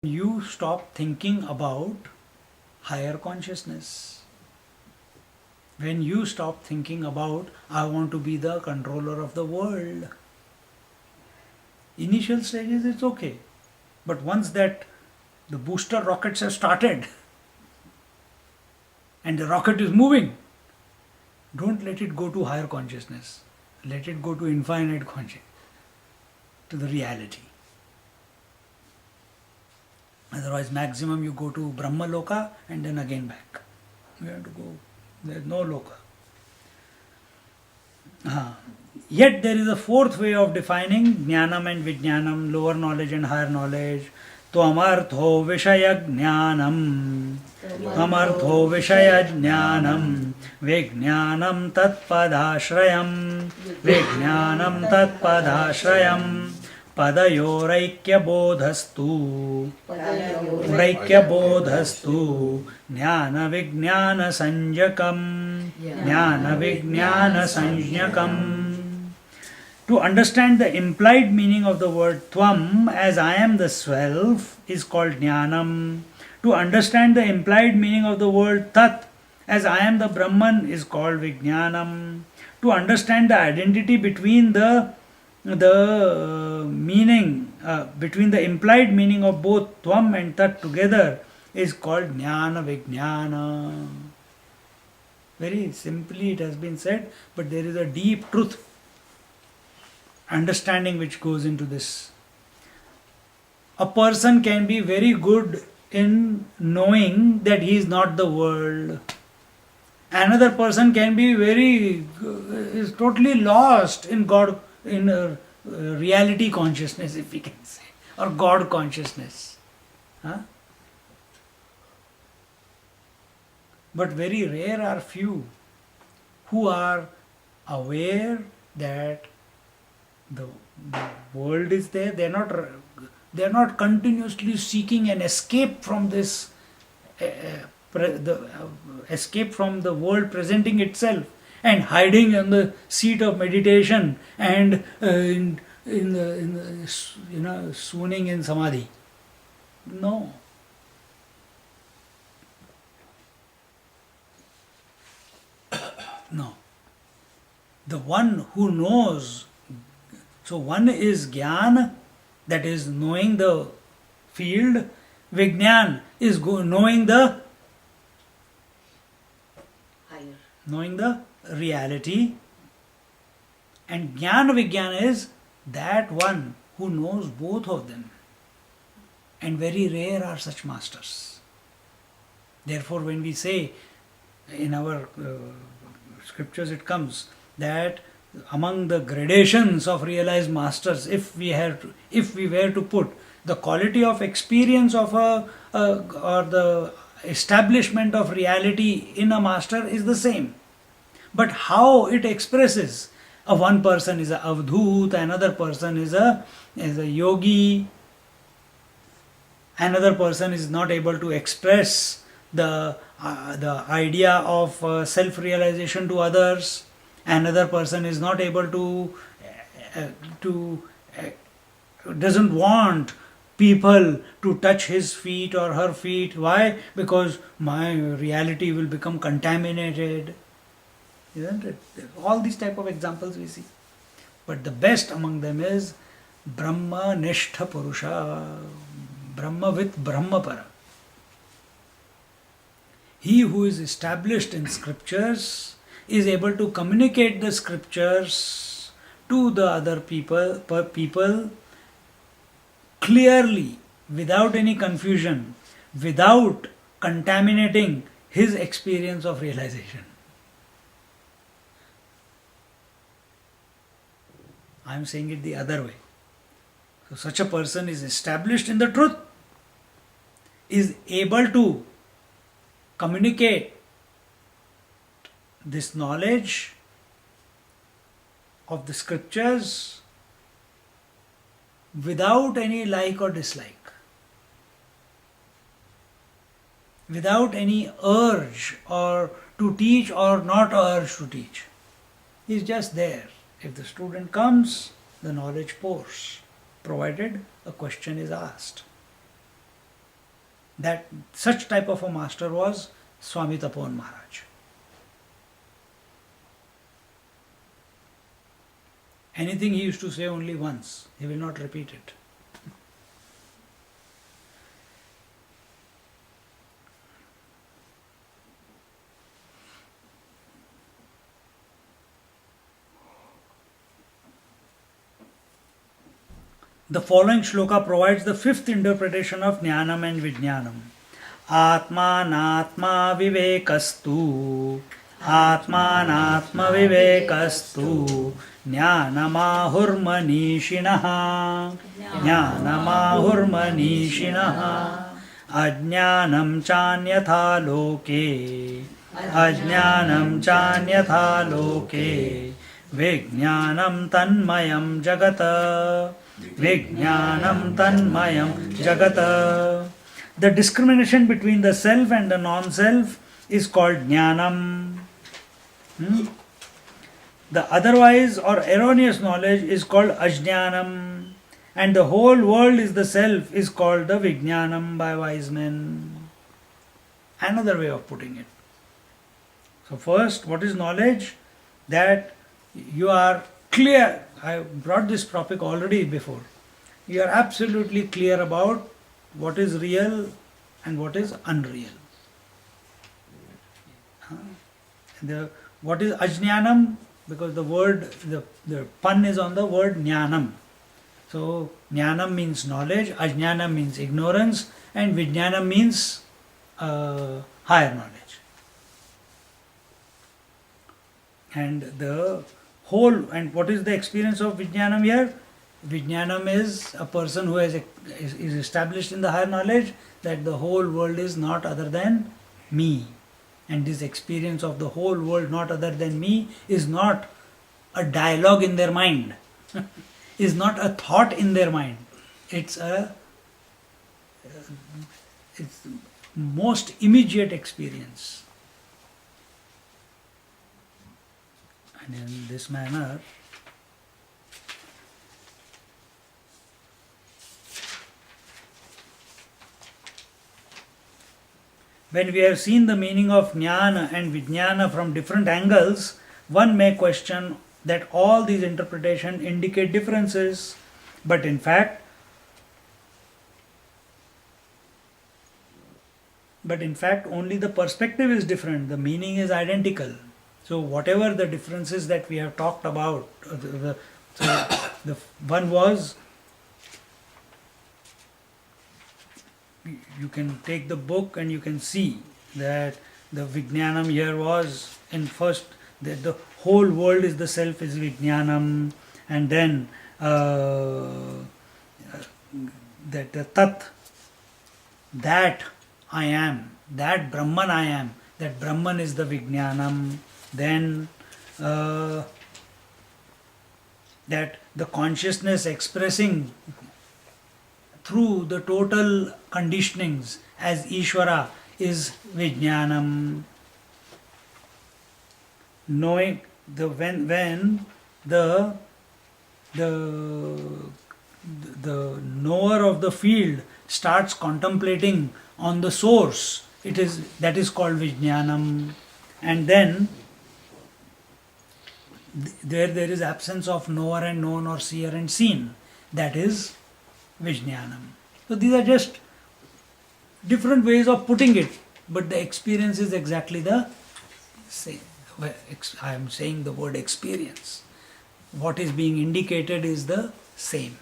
You stop thinking about higher consciousness. When you stop thinking about, I want to be the controller of the world. Initial stages, it's okay. But once that the booster rockets have started and the rocket is moving, don't let it go to higher consciousness. Let it go to infinite consciousness, to the reality. Otherwise, maximum you go to Brahma Loka and then again back. You have to go, there is no Loka. Yet there is a fourth way of defining Jnanam and Vijnanam, lower knowledge and higher knowledge. Tvamartho Vishaya Jnanam, Tvamartho Vishaya Jnanam, Vijnanam Tatpadashrayam, Vijnanam Tatpadashrayam, Padayoraikyabodhastu, Raikyabodhastu, Jnana Vijnana Sanjakam, Jnana Vijnana Sanjnakam. To understand the implied meaning of the word Tvam as I am the self is called Jnanam. To understand the implied meaning of the word Tat as I am the Brahman is called Vijnanam. To understand the identity between the meaning, between the implied meaning of both Tvam and Tat together is called Jnana Vijnana. Very simply it has been said, but there is a deep truth, understanding which goes into this. A person can be very good in knowing that he is not the world. Another person can be is totally lost in God, in reality consciousness, if we can say, or God consciousness. But very rare are few who are aware that the world is there. They are not continuously seeking an escape from this, escape from the world presenting itself and hiding on the seat of meditation and swooning in samadhi. No. No. The one who knows. So one is Gyan, that is knowing the field. Vijnan is knowing the higher, knowing the reality. And Jnana Vijnana is that one who knows both of them. And very rare are such masters. Therefore, when we say in our scriptures, it comes that among the gradations of realized masters, if we were to put the quality of experience of or the establishment of reality in a master is the same, but how it expresses, one person is a avdhut, another person is a yogi, another person is not able to express the idea of self-realization to others. Another person is not able to doesn't want people to touch his feet or her feet. Why? Because my reality will become contaminated. Isn't it? All these type of examples we see. But the best among them is Brahma Nishtha Purusha, Brahma with Brahmapara. He who is established in scriptures is able to communicate the scriptures to the other people clearly, without any confusion, without contaminating his experience of realization. I am saying it the other way. So such a person is established in the truth, is able to communicate this knowledge of the scriptures without any like or dislike, without any urge or to teach or not urge to teach. He is just there. If the student comes, the knowledge pours, provided a question is asked. That such type of a master was Swami Tapovan Maharaj. Anything he used to say only once, he will not repeat it. The following shloka provides the fifth interpretation of Jnanam and Vijnanam. Atmanatma vivekastu, Atmanatma vivekastu, Jnanamahurmanishinaha, Jnanamahurmanishinaha, Ajnanam chanyatha loke, Ajnanam chanyatha loke, Vijnanam tanmayam jagata, Vijnanam tanmayam jagata. The discrimination between the self and the non-self is called Jnanam. The otherwise or erroneous knowledge is called Ajnanam. And the whole world is the self is called the Vijnanam by wise men. Another way of putting it. So first, what is knowledge? That you are clear. I brought this topic already before. You are absolutely clear about what is real and what is unreal. What is Ajnanam? Because the word, the pun is on the word Jnanam. So Jnanam means knowledge, Ajnanam means ignorance, and Vijnanam means higher knowledge. And the whole, and what is the experience of Vijnanam here? Vijnanam is a person who is established in the higher knowledge that the whole world is not other than me. And this experience of the whole world not other than me is not a dialogue in their mind, is not a thought in their mind. It's most immediate experience. And in this manner, when we have seen the meaning of Jnana and Vijnana from different angles, one may question that all these interpretations indicate differences, but in fact only the perspective is different, the meaning is identical. So whatever the differences that we have talked about, the one was, you can take the book and you can see that the Vijnanam here was in first, that the whole world is the self is Vijnanam, and then that the Tat, that I am, that Brahman I am, that Brahman is the Vijnanam, then that the consciousness expressing through the total conditionings as Ishvara is Vijnanam. Knowing when the knower of the field starts contemplating on the source, that is called Vijnanam. And then there is absence of knower and known or seer and seen, that is Vijnanam. So these are just different ways of putting it, but the experience is exactly the same. I am saying the word experience. What is being indicated is the same.